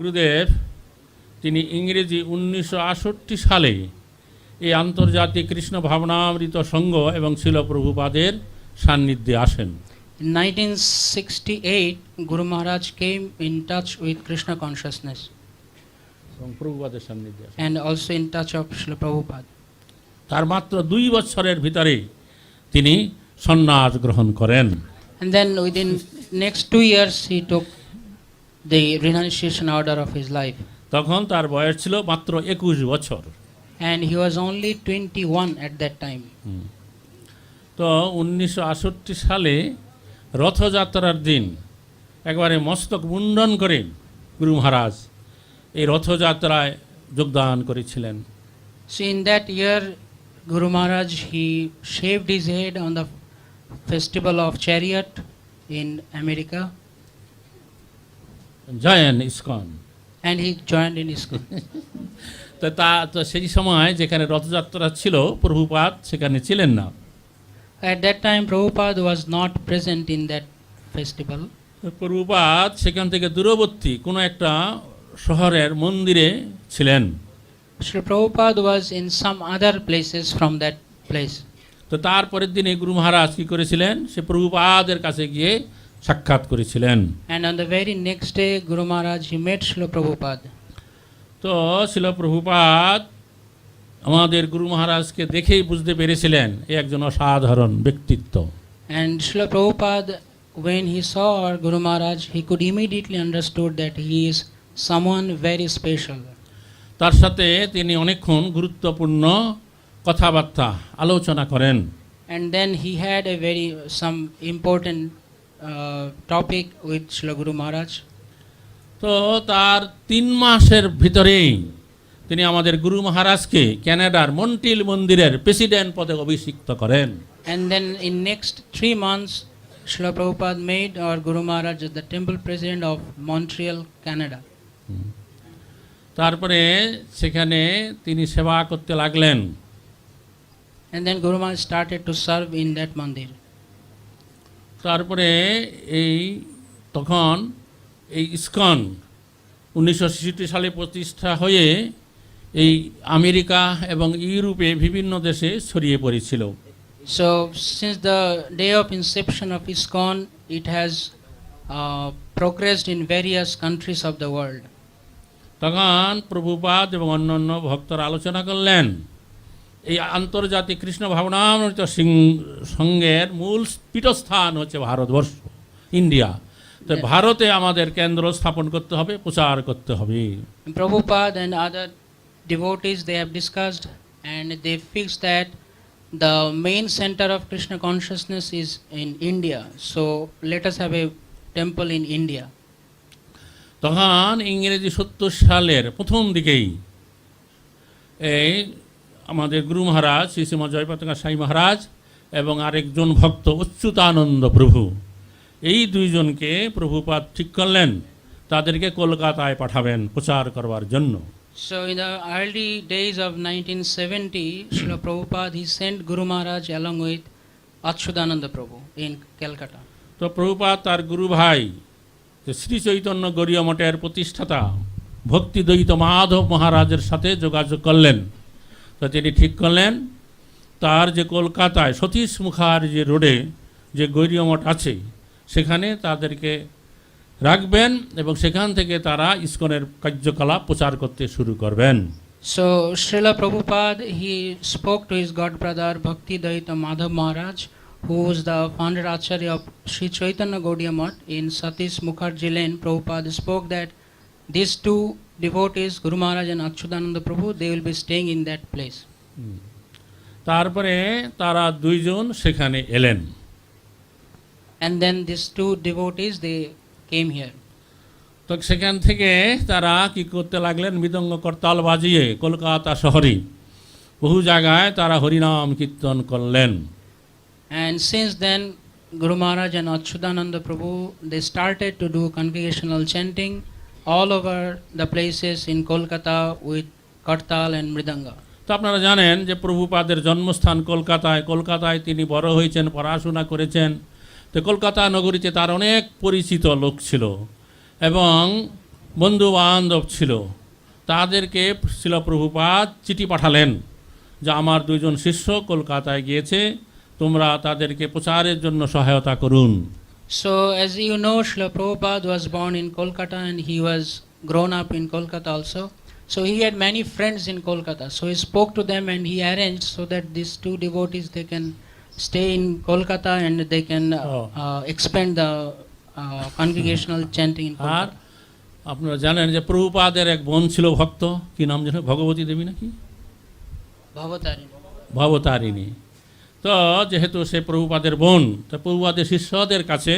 গুরুদেব তিনি ইংরেজি 1968 সালে এই আন্তর্জাতিক কৃষ্ণ ভাবনামৃত সংঘ এবং শিল প্রভুপাদের সান্নিধ্যে আসেন। In 1968, Guru Maharaj came in touch with Krishna consciousness এবং প্রভুপাদের সান্নিধ্যে আসেন। and also in touch of Srila Prabhupada. তার মাত্র 2 বছরের ভিতরে তিনি সন্ন্যাস গ্রহণ করেন। And then within next 2 years, he took the renunciation order of his life. তখন তার বয়স ছিল মাত্র 21 বছর। And he was only 21 at that time. তো 1968 সালে রথযাত্রার দিন একবারে মস্তক মুন্ডন করে গুরু মহারাজ এই রথযাত্রায় যোগদান করেছিলেন। So in that year, Guru Maharaj, he shaved his head on the festival of chariot in America, join ISKCON. and he joined in ISKCON. তো সেই সময় যেখানে রথযাত্রা ছিল প্রভুপাদ সেখানে ছিলেন না। At that time, Prabhupada was not present in that festival. Prabhupada সেখান থেকে দূরবর্তী কোনো একটা শহরের মন্দিরে ছিলেন। Srila Prabhupada was in some other places from that place. তো তারপরের দিনে গুরু মহারাজ কী করেছিলেন, সে প্রভুপাদের কাছে গিয়ে সাক্ষাৎ করেছিলেন। And on the very next day, Guru Maharaj, he met Srila Prabhupada. তো শিল প্রভুপাদ আমাদের গুরু মহারাজকে দেখেই বুঝতে পেরেছিলেন এ একজন অসাধারণ ব্যক্তিত্ব। And Srila Prabhupada, when he saw our Guru Maharaj, he could immediately understood that he is someone very special. তার সাথে তিনি অনেকক্ষণ গুরুত্বপূর্ণ কথাবার্তা আলোচনা করেন। And then he had a some important topic with Srila Guru Maharaj. তো তার 3 মাসের ভিতরেই তিনি আমাদের গুরু মহারাজকে কানাডার মন্ট্রিল মন্দিরের প্রেসিডেন্ট পদে অভিষিক্ত করেন। And then in next 3 months, Srila Prabhupada made our Guru Maharaj the temple president of Montreal, Canada. তারপরে সেখানে তিনি সেবা করতে লাগলেন। And then Guru Maharaj started to serve in that mandir. তারপরে তখন এই ইসকন 1966 সালে প্রতিষ্ঠা হয়ে এই আমেরিকা এবং ইউরোপে বিভিন্ন দেশে ছড়িয়ে পড়েছিল। So since the day of inception of ISKCON, it has progressed in various countries of the world. তখন প্রভুপাদ এবং অন্যান্য ভক্তরা আলোচনা করলেন এই আন্তর্জাতিক কৃষ্ণ ভাবনামৃত সংঘের মূল পীঠস্থান হচ্ছে ভারতবর্ষ, ইন্ডিয়া। তো ভারতে আমাদের কেন্দ্র স্থাপন করতে হবে, প্রচার করতে হবে। Prabhupada and other devotees, they have discussed and they fixed that the main center of Krishna consciousness is in India. So let us have a temple in India. তখন ইংরেজি 70 সালের প্রথম দিকেই এই আমাদের গুরু মহারাজ শ্রী শ্রীমৎ জয়পতাকা সাই মহারাজ এবং আরেকজন ভক্ত অচ্যুতানন্দ প্রভু, এই 2 জনকে প্রভুপাদ ঠিক করলেন তাদেরকে কলকাতায় পাঠাবেন প্রচার করবার জন্য। So in the early days of 1970, Srila Prabhupada, he sent Guru Maharaj along with Achyutananda Prabhu in Calcutta. তো প্রভুপাদ তার গুরু ভাই শ্রী চৈতন্য গৌড়ীয় মঠের প্রতিষ্ঠাতা ভক্তি দ্বৈত মাধব মহারাজের সাথে যোগাযোগ করলেন। তো তিনি ঠিক করলেন তার যে কলকাতায় সতীশ মুখার্জি রোডে যে গৌড়ীয় মঠ আছে সেখানে তাদেরকে রাখবেন এবং সেখান থেকে তারা ইসকনের কার্যকলাপ প্রচার করতে শুরু করবেন। So Srila Prabhupada, he spoke to his god brother Bhakti Daita Madhav Maharaj, who was the founder Acharya of Sri Chaitanya Gaudiya Math in Satish Mukherjee Lane. Prabhupada spoke that these 2 devotees, Guru Maharaj and Achyutananda Prabhu, they will be staying in that place. তারপরে তারা 2 জন সেখানে এলেন। And then these 2 devotees, they came here. তো সেখান থেকে তারা কি করতে লাগলেন, মৃদঙ্গ করতাল বাজিয়ে কলকাতা শহরে বহু জায়গায় তারা হরিনাম কীর্তন করলেন। And since then, Guru Maharaj and Achyutananda Prabhu, they started to do congregational chanting all over the places in Kolkata with kartal and mridanga. তো আপনারা জানেন যে প্রভুপাদের জন্মস্থান কলকাতায়, কলকাতায় তিনি বড় হয়েছেন, পড়াশোনা করেছেন। তো কলকাতা নগরীতে তার অনেক পরিচিত লোক ছিল এবং বন্ধু বান্ধব ছিল, তাদেরকে শিল প্রভুপাদ চিঠি পাঠালেন যে আমার দুইজন শিষ্য কলকাতায় গিয়েছে, তোমরা তাদেরকে প্রচারের জন্য সহায়তা করুন। So, as you know, Srila Prabhupada was born in Kolkata and he was grown up in Kolkata also. So, he had many friends in Kolkata. So, he spoke to them and he arranged so that these two devotees, they can stay in Kolkata and they can expand the congregational chanting in R Kolkata. আপনারা জানেন যে প্রভুপাদের এক বোন ছিল ভক্ত, কি নাম জানেন, ভগবতী দেবী নাকি Bhavatari. ভবতারিণী। তো যেহেতু সে প্রভুপাদের বোন, তো প্রভুপাদের শিষ্যদের কাছে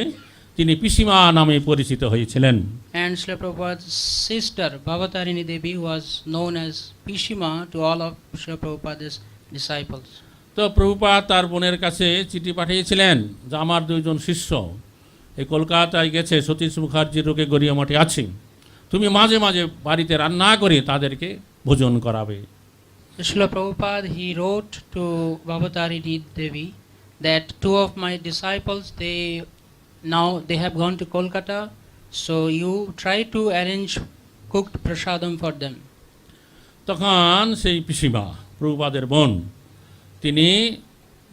তিনি পিসিমা নামে পরিচিত হয়েছিলেন। And Srila Prabhupada's sister Bhavatarini Devi was known as Pishima to all of Srila Prabhupada's disciples. তো প্রভুপাদ তার বোনের কাছে চিঠি পাঠিয়েছিলেন যে আমার দুইজন শিষ্য এই কলকাতায় গেছে, সতীশ মুখার্জির রোগে গড়িয়া মঠে আছে, তুমি মাঝে মাঝে বাড়িতে রান্না করে তাদেরকে ভোজন করাবে। Srila Prabhupada, he wrote to Bhavatarini Devi that two of my disciples, they have gone to Kolkata, so you try to arrange cooked prasadam for them. তখন সেই পিসিমা প্রভুপাদের বোন তিনি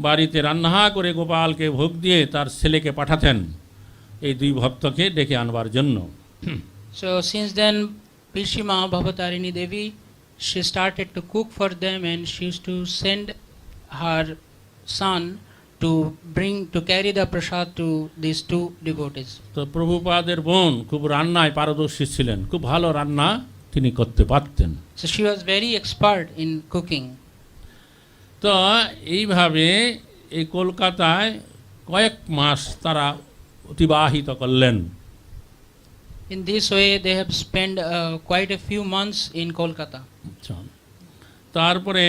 বাড়িতে রান্না করে গোপালকে ভোগ দিয়ে তার ছেলেকে পাঠাতেন এই দুই ভক্তকে ডেকে আনবার জন্য। So since then, Pishima Bhavatarini Devi, she started to cook for them and she used to send her son to carry the prasad to these two devotees. তো প্রভুপাদের বোন খুব রান্নায় পারদর্শী ছিলেন, খুব ভালো রান্না তিনি করতে পারতেন। So she was very expert in cooking. তো এইভাবে এই কলকাতায় কয়েক মাস তারা অতিবাহিত করলেন। In this way, they have spent quite a few months in Kolkata. আচ্ছা, তারপরে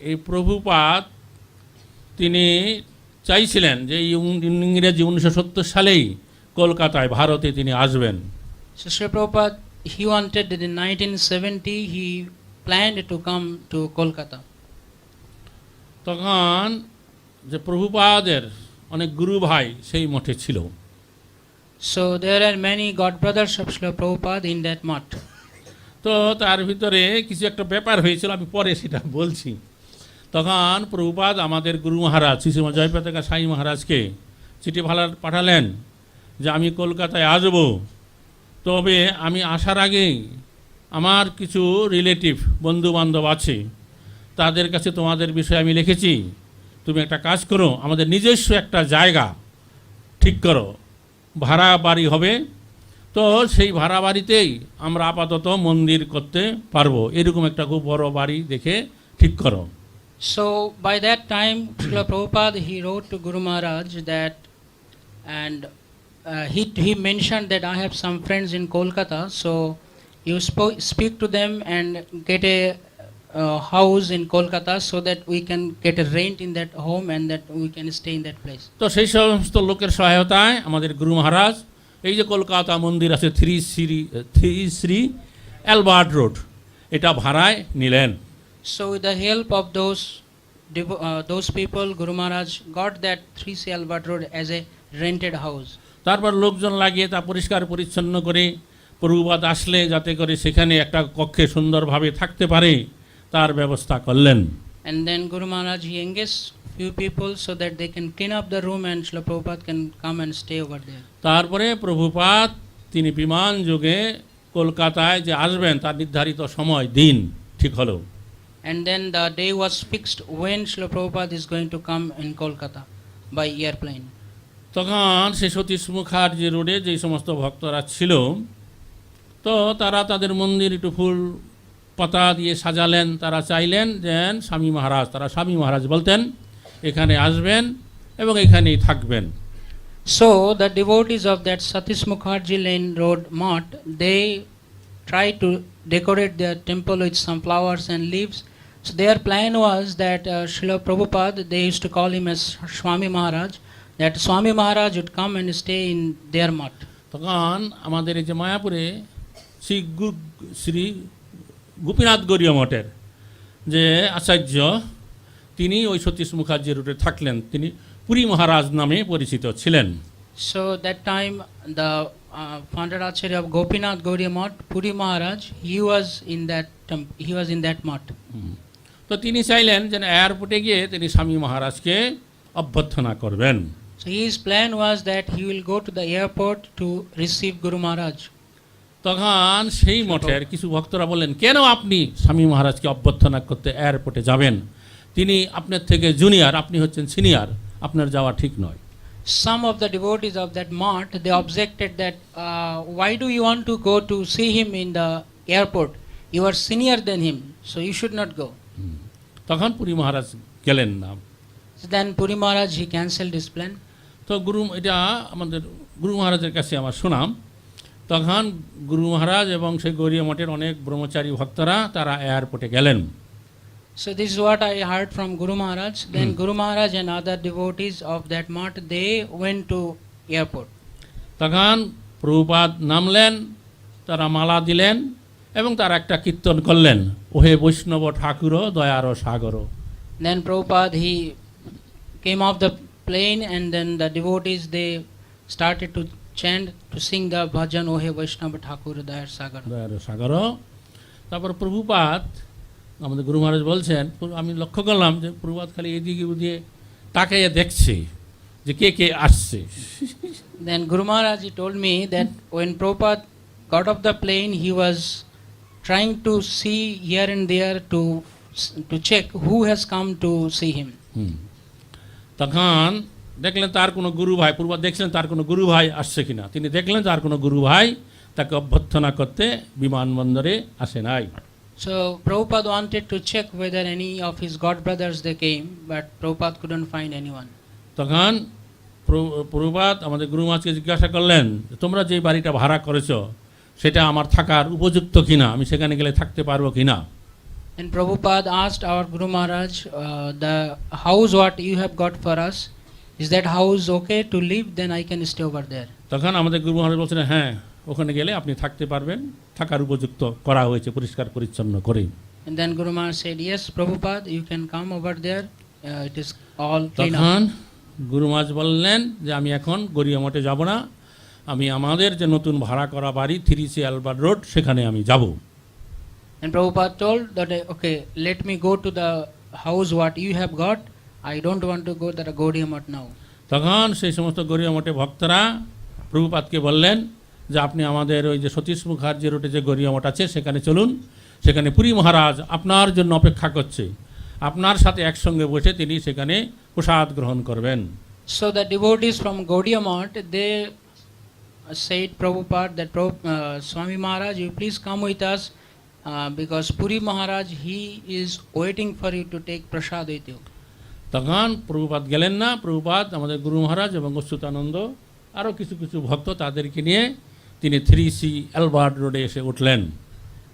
এই প্রভুপাদ তিনি চাইছিলেন যে ইংরেজি 1970 সালেই কলকাতায় ভারতে তিনি আসবেন। So Srila Prabhupada, he wanted that in 1970 he planned to come to Kolkata. তখন যে প্রভুপাদের অনেক গুরু ভাই সেই মঠে ছিল। So there are many god brothers of Srila Prabhupada in that mutt. তো তার ভিতরে কিছু একটা ব্যাপার হয়েছিল, আমি পরে সেটা বলছি। তখন প্রভুপাদ আমাদের গুরু মহারাজ শ্রী জয়প্রতাকা সাই মহারাজকে চিঠি পাঠালেন যে আমি কলকাতায় আসব, তবে আমি আসার আগেই আমার কিছু রিলেটিভ বন্ধু বান্ধব আছে, তাদের কাছে তোমাদের বিষয়ে আমি লিখেছি, তুমি একটা কাজ করো, আমাদের নিজস্ব একটা জায়গা ঠিক করো, ভাড়া বাড়ি হবে, তো সেই ভাড়া বাড়িতেই আমরা আপাতত মন্দির করতে পারবো, এরকম একটা খুব বড় বাড়ি দেখে ঠিক করো। So by that time, Srila Prabhupada, he wrote to Guru Maharaj that, and he mentioned that I have some friends in Kolkata, so you speak to them and get a house in Kolkata so that we can get a rent in that home and that we can stay in that place. তো সেই সমস্ত লোকের সহায়তায় আমাদের গুরু মহারাজ এই যে কলকাতা মন্দির আছে থ্রি শ্রী অ্যালবার্ট রোড, এটা ভাড়ায় নিলেন। So with the help of those people, Guru Maharaj got that 3C Albert Road as a rented house. তারপর লোকজন লাগিয়ে তা পরিষ্কার পরিচ্ছন্ন করে প্রভুপাদ আসলে যাতে করে সেখানে একটা কক্ষে সুন্দরভাবে থাকতে পারে তার ব্যবস্থা করলেন। And then Guru Maharaj, he engaged few people so that they can clean up the room and Srila Prabhupada can come and stay over there. তারপরে প্রভুপাদ তিনি বিমান যোগে কলকাতায় যে আসবেন তার নির্ধারিত সময় দিন ঠিক হলো। And then the day was fixed when Srila Prabhupada is going to come in Kolkata by airplane. তখন সেই সতীশ মুখার্জি রোডে যে সমস্ত ভক্তরা ছিল, তো তারা তাদের মন্দির একটু ফুল পাতা দিয়ে সাজালেন, তারা চাইলেন যে স্বামী মহারাজ, তারা স্বামী মহারাজ বলতেন, এখানে আসবেন এবং এখানেই থাকবেন। So the devotees of that Satish Mukherjee Lane Road Mutt, they tried to decorate their temple with some flowers and leaves. So their plan was that Srila Prabhupada, they used to call him as Swami Maharaj, that Swami Maharaj would come and stay in their mutt. তখন আমাদের এই যে মায়াপুরে শ্রী গোপীনাথ গৌরীয় মঠের যে আচার্য, তিনি ওই সতীশ মুখার্জি রুটে থাকলেন, তিনি পুরী মহারাজ নামে পরিচিত ছিলেন। So that time the founder Acharya of Gopinath Gaudiya Math, Puri Maharaj, he was in that math. তো তিনি চাইলেন যে এয়ারপোর্টে গিয়ে তিনি স্বামী মহারাজকে অভ্যর্থনা করবেন। So his plan was that he will go to the airport to receive Guru Maharaj. তখন সেই মঠের কিছু ভক্তরা বললেন, কেন আপনি স্বামী মহারাজকে অভ্যর্থনা করতে এয়ারপোর্টে যাবেন? তিনি আপনার থেকে জুনিয়র, আপনি হচ্ছেন সিনিয়র, আপনার যাওয়া ঠিক নয়। Some of the devotees of that math, they objected that why do you want to go to see him in the airport? You are senior than him, so you should not go. তখন পুরী মহারাজ গেলেন না। So then Puri Maharaj, he cancelled his plan. তো এটা আমাদের গুরু মহারাজের কাছে আমার শোনাম। তখন গুরু মহারাজ এবং সেই গৌরীয় মঠের অনেক ব্রহ্মচারী ভক্তরা তারা এয়ারপোর্টে গেলেন। So this is what I heard from Guru Maharaj. Then Guru Maharaj and other devotees of that math, they went to airport. তখন প্রভুপাদ নামলেন, তারা মালা দিলেন এবং তারা একটা কীর্তন করলেন, ওহে বৈষ্ণব ঠাকুর দয়ার সাগর। Then Prabhupada, he came off the plane and then the devotees, they started to chant, to sing the bhajan, Ohe Vaishnava Thakur Dayar Sagar. দয়ার সাগর। তারপর প্রভুপাদ আমাদের গুরু মহারাজ বলছেন, আমি লক্ষ্য করলাম যে প্রভুপাদ খালি এদিকে ওদিকে তাকাইয়ে দেখছে যে কে কে আসছে। Then Guru Maharaj, he told me that when Prabhupada got off the plane, he was trying to see here and there to check who has come to see him. তখন দেখলেন তার কোনো গুরু ভাই, প্রভুপাদ দেখছিলেন তার কোনো গুরু ভাই আসছে কিনা। তিনি দেখলেন তার কোনো গুরু ভাই তাকে অভ্যর্থনা করতে বিমানবন্দরে আসে নাই। So Prabhupada wanted to check whether any of his god brothers they came, but Prabhupada couldn't find anyone. তখন প্রভুপাদ আমাদের গুরু মহারাজকে জিজ্ঞাসা করলেন, তোমরা যে বাড়িটা ভাড়া করেছো সেটা আমার থাকার উপযুক্ত কিনা, আমি সেখানে গেলে থাকতে পারবো কিনা। And Prabhupada asked our Guru Maharaj, the house what you have got for us, is that house okay to live? Then I can stay over there. তখন আমাদের গুরু মহারাজ বলছেন, হ্যাঁ ওখানে গেলে আপনি থাকতে পারবেন, থাকার উপযুক্ত করা হয়েছে পরিষ্কার পরিচ্ছন্ন করে। And then Guru Maharaj said, yes Prabhupada, you can come over there, it is all clean up. তখন গুরু মহারাজ বললেন যে আমি এখন গড়িয়া মঠে যাব না, আমি আমাদের যে নতুন ভাড়া করা বাড়ি 3C আলবার্ট রোড সেখানে আমি যাব। And Prabhupada told that, okay, let me go to the house what you have got, I don't want to go to the Gaudiya Math now. তখন সেই সমস্ত গড়িয়া মঠে ভক্তরা প্রভুপাদকে বললেন যে আপনি আমাদের ওই যে সতীশ মুখার্জি রোডে যে গড়িয়া মঠ আছে সেখানে চলুন, সেখানে পুরী মহারাজ আপনার জন্য অপেক্ষা করছে, আপনার সাথে একসঙ্গে বসে তিনি সেখানে প্রসাদ গ্রহণ করবেন। So the devotees from Gaudiya Math, they said Prabhupada that Swami Maharaj, you please come with us because Puri Maharaj, he is waiting for you to take prasad with you. তখন প্রভুপাদ গেলেন না। প্রভুপাদ আমাদের গুরু মহারাজ এবং অচ্যুতানন্দ আরও কিছু কিছু ভক্ত তাদেরকে নিয়ে তিনি 3C অ্যালবার্ট রোডে এসে উঠলেন।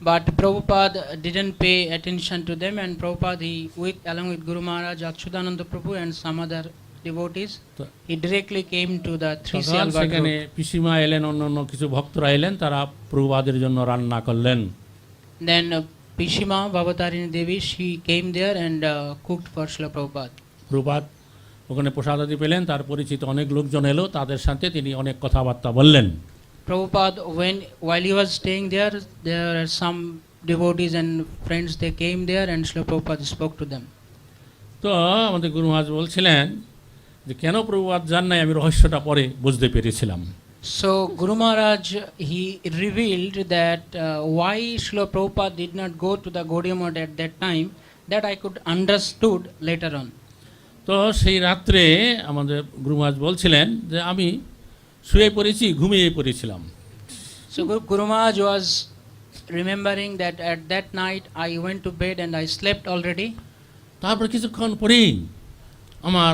But Prabhupada didn't pay attention to them, and Prabhupada, along with Guru Maharaj, Achyutananda Prabhu and some other devotees, he directly came to the 3C তখন Albert সেখানে Road. পিসিমা এলেন, অন্য কিছু ভক্তরা এলেন, তারা প্রভুপাদের জন্য রান্না করলেন। Then Pishima Bhavatarini Devi, she came there and cooked for Srila Prabhupada. Prabhupada ওখানে প্রসাদাদি পেলেন, তার পরিচিত অনেক লোকজন এলো, তাদের সাথে তিনি অনেক কথাবার্তা বললেন। Prabhupada, while he was staying there, there are some devotees and friends, they came there and Srila Prabhupada spoke to them. তো আমাদের গুরু মহারাজ বলছিলেন যে কেন প্রভুপাদ যান নাই, আমি রহস্যটা পরে বুঝতে পেরেছিলাম। So Guru Maharaj, he revealed that why Srila Prabhupada did not go to the Gaudiya Math at that time, that I could understood later on. তো সেই রাত্রে আমাদের গুরু মহারাজ বলছিলেন যে আমি শুয়ে পড়েছি, ঘুমিয়ে পড়েছিলাম। So Guru Maharaj was remembering that at that night I went to bed and I slept already. তারপর কিছুক্ষণ পরেই আমার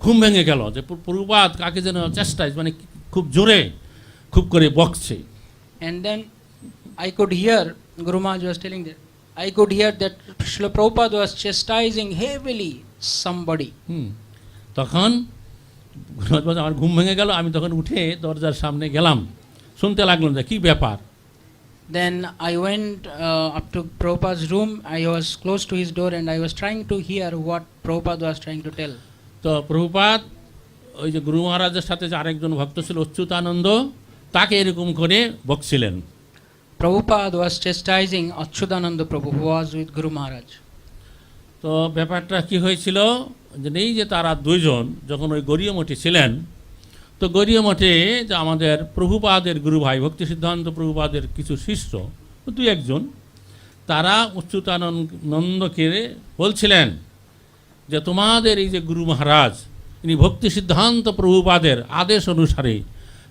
ঘুম ভেঙে গেল যে প্রভুপাদ কাকে যেন চেষ্টায়, মানে খুব জোরে খুব করে বকছে। And then I could hear, Guru Maharaj was telling that, I could hear that Srila Prabhupada was chastising heavily somebody. তখন আমার ঘুম ভেঙে গেল, আমি তখন উঠে দরজার সামনে গেলাম, শুনতে লাগলাম যে কী ব্যাপার। Then I went up to Prabhupada's room, I was close to his door and I was trying to hear what Prabhupada was trying to tell. তো প্রভুপাদ ওই যে গুরু মহারাজের সাথে যে আরেকজন ভক্ত ছিল অচ্যুতানন্দ, তাকে এরকম করে বকছিলেন। Prabhupada was chastising Achyutananda Prabhu, who was with Guru Maharaj. তো ব্যাপারটা কি হয়েছিল, যে এই যে তারা দুইজন যখন ওই গড়িয়া মঠে ছিলেন, তো গড়িয়া মঠে যে আমাদের প্রভুপাদের গুরু ভাই ভক্তি সিদ্ধান্ত প্রভুপাদের কিছু শিষ্য দুই একজন, তারা অচ্যুতানন্দকে বলছিলেন যে তোমাদের এই যে গুরু মহারাজ ইনি ভক্তি সিদ্ধান্ত প্রভুপাদের আদেশ অনুসারে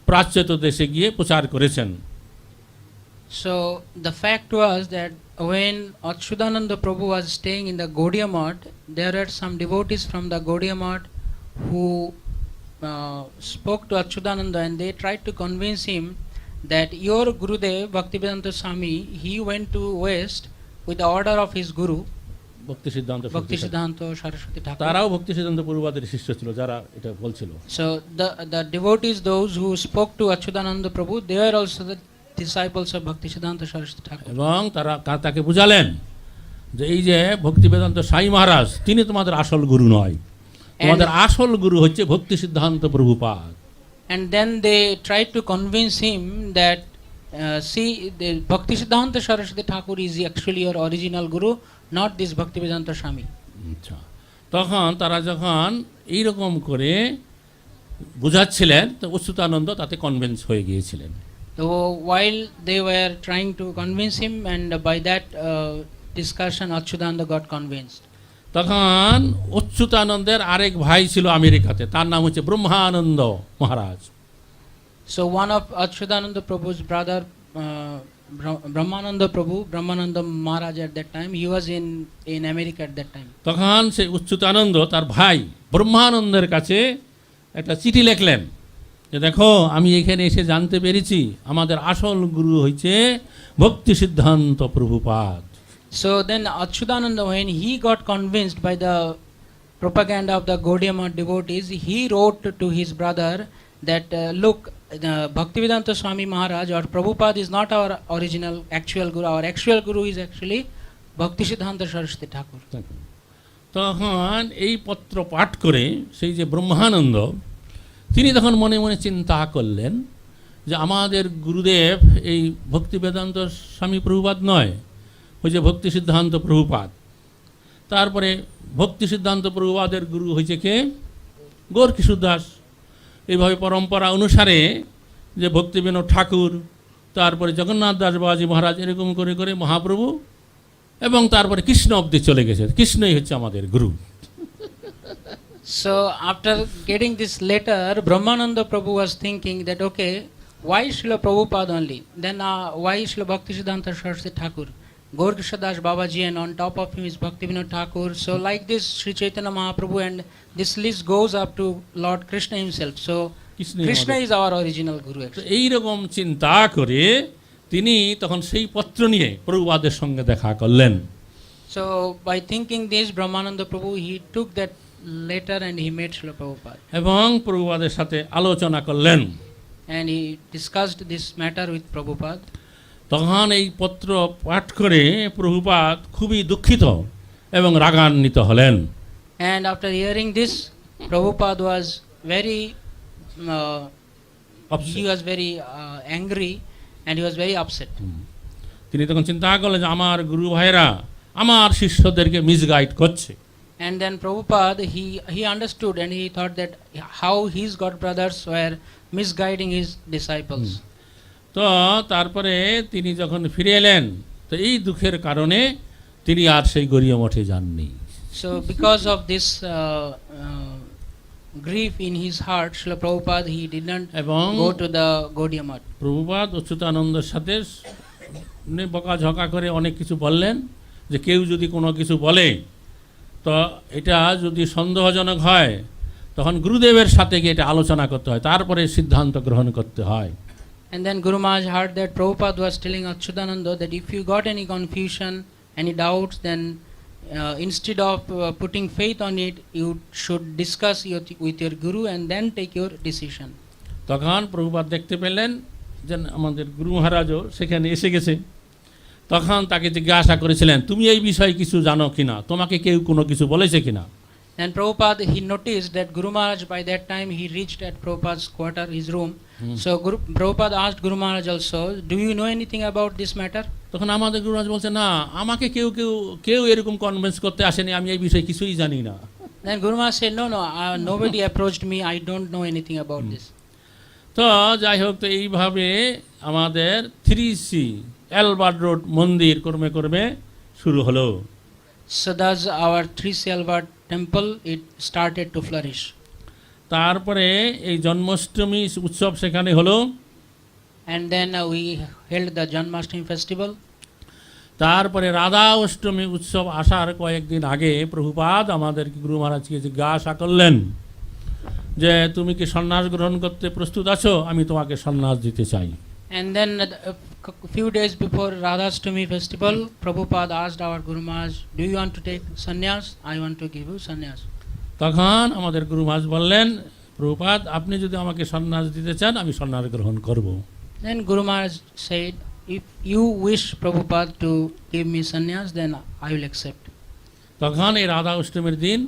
প্রাচ্যত দেশে গিয়ে প্রচার করেছেন। So the fact was that when Achyutananda Prabhu was staying in the Gaudiya Math, there were some devotees from the Gaudiya Math who spoke to Achyutananda, and they tried to convince him that your Gurudev Bhaktivedanta Swami, he went to West with the order of his Guru ভক্তি সিদ্ধান্ত Bhakti Siddhanta Saraswati Thakur. তারাও ভক্তি সিদ্ধান্ত প্রভুপাদের শিষ্য ছিল যারা এটা বলছিল। So the devotees, those who spoke to Achyutananda Prabhu, they were also the disciples of Bhakti Siddhanta Saraswati Thakur. এবং তারা তাকে বুঝালেন যে এই যে ভক্তি বেদান্ত সাই মহারাজ তিনি তোমাদের আসল গুরু নয়, তোমাদের আসল গুরু হচ্ছে ভক্তি সিদ্ধান্ত Prabhupada. And then they tried to convince him that see, the Bhakti Siddhanta Saraswati Thakur is actually your original guru, not this Bhaktivedanta Swami. আচ্ছা, তখন তারা যখন এইরকম করে বুঝাচ্ছিলেন তো অচ্যুতানন্দ তাতে কনভিন্স হয়ে গিয়েছিলেন। So while they were trying to convince him, and by that discussion Achyutananda got convinced. তখন অচ্যুতানন্দের আরেক ভাই ছিল আমেরিকাতে, তার নাম হচ্ছে ব্রহ্মানন্দ মহারাজ। So one of Achyutananda Prabhu's brother, Brahmananda Prabhu, Brahmananda Maharaj at that time, he was in America at that time. তখন সেই অচ্যুতানন্দ তার ভাই ব্রহ্মানন্দের কাছে একটা চিঠি লিখলেন যে দেখো আমি এখানে এসে জানতে পেরেছি আমাদের আসল গুরু হচ্ছে ভক্তি সিদ্ধান্ত Prabhupada. So then Achyutananda, when he got convinced by the propaganda of the Gaudiya Math devotees, he wrote to his brother that look, Bhaktivedanta Swami Maharaj or Prabhupada is not our original actual guru. Our actual guru is actually Bhakti Siddhanta Saraswati Thakur. তখন এই পত্র পাঠ করে সেই যে ব্রহ্মানন্দ তিনি তখন মনে মনে চিন্তা করলেন যে আমাদের গুরুদেব এই ভক্তি বেদান্ত স্বামী প্রভুপাদ নয়, ওই যে ভক্তি সিদ্ধান্ত প্রভুপাদ। তারপরে ভক্তি সিদ্ধান্ত প্রভুপাদের গুরু হয়েছে কে? গৌর কিশোর দাস। এইভাবে পরম্পরা অনুসারে যে ভক্তিবিনোদ ঠাকুর, তারপরে জগন্নাথ দাস বাবাজি মহারাজ, এরকম করে করে মহাপ্রভু এবং তারপরে কৃষ্ণ অবধি চলে গেছে। কৃষ্ণই হচ্ছে আমাদের গুরু। So after getting this letter, Brahmananda Prabhu was thinking that okay, why Srila Prabhupada only? Then why Srila Bhakti Siddhanta Saraswati Thakur? Gaur Krishna Das Babaji, and on top of him is Bhaktivinoda Thakur. So like this, Sri Chaitanya Mahaprabhu, and this list goes up to Lord Krishna himself. So Krishna is our original guru actually. এইরকম চিন্তা করে তিনি তখন সেই পত্র নিয়ে প্রভুপাদের সঙ্গে দেখা করলেন। So by thinking this, Brahmananda Prabhu, he took that letter and he met Srila Prabhupada. এবং প্রভুপাদের সাথে আলোচনা করলেন। And he discussed this matter with Prabhupada. তখন এই পত্র পাঠ করে প্রভুপাদ খুবই দুঃখিত এবং রাগান্বিত হলেন। And after hearing this, Prabhupada was very, he was very angry, and he was very upset. তিনি তখন চিন্তা করলেন যে আমার গুরু ভাইরা আমার শিষ্যদেরকে মিসগাইড করছে। And then Prabhupada, he understood, and he thought that how his god brothers were misguiding his disciples. তো তারপরে তিনি যখন ফিরে এলেন তো এই দুঃখের কারণে তিনি আর সেই গড়িয়া মঠে যাননি। So because of this grief in his heart, Srila Prabhupada, he did not go to the Gaudiya Math. Prabhupada অচ্যুতানন্দের সাথে বকাঝকা করে অনেক কিছু বললেন যে কেউ যদি কোনো কিছু বলে তো এটা যদি সন্দেহজনক হয় তখন গুরুদেবের সাথে গিয়ে এটা আলোচনা করতে হয়, তারপরে সিদ্ধান্ত গ্রহণ করতে হয়। And then Guru Maharaj heard that Prabhupada was telling Achyutananda that if you got any confusion, any doubts, then instead of putting faith on it, you should discuss with your Guru and then take your decision. তখন প্রভুপাদ দেখতে পেলেন যে আমাদের গুরু মহারাজও সেখানে এসে গেছে। তখন তাকে জিজ্ঞাসা করেছিলেন তুমি এই বিষয়ে কিছু জানো কিনা, তোমাকে কেউ কোনো কিছু বলেছে কিনা? And Prabhupada, he noticed that Guru Maharaj, by that time, he reached at Prabhupada's quarter, his room. So Prabhupada asked Guru Maharaj also, do you know anything about this matter? তখন আমাদের গুরুরাজ বলছে না, আমাকে কেউ এরকম কনভিন্স করতে আসেনি, আমি এই বিষয়ে কিছুই জানি না। Then Guru Maharaj said, no, nobody approached me, I don't know anything about this. তো যাই হোক, তো এইভাবে আমাদের 3C অ্যালবার্ট রোড মন্দির কর্মে কর্মে শুরু হলো। So thus our 3C Albert temple, it started to flourish. তারপরে এই জন্মাষ্টমী উৎসব সেখানে হলো। And then we held the Janmashtami festival. তারপরে রাধা অষ্টমী উৎসব আসার কয়েকদিন আগে প্রভুপাদ আমাদের গুরু মহারাজকে জিজ্ঞাসা করলেন যে তুমি কি সন্ন্যাস গ্রহণ করতে প্রস্তুত আছো? আমি তোমাকে সন্ন্যাস দিতে চাই। And then a few days before Radhashtami festival, Prabhupada asked our Guru Maharaj, do you want to take sannyas? I want to give you sannyas. তখন আমাদের গুরু মহারাজ বললেন, প্রভুপাদ আপনি যদি আমাকে সন্ন্যাস দিতে চান আমি সন্ন্যাস গ্রহণ করব। Then Guru Maharaj said, if you wish Prabhupada to give me sannyas, then I will accept. তখন এই রাধা অষ্টমীর দিন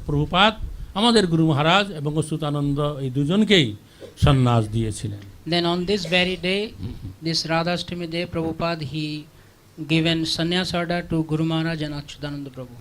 প্রভুপাদ আমাদের গুরু মহারাজ এবং অচ্যুতানন্দ এই দুজনকেই সন্ন্যাস দিয়েছিলেন। Then on this very day, this Radhashtami day, Prabhupada, he given sannyas order to Guru Maharaj and Achyutananda Prabhu.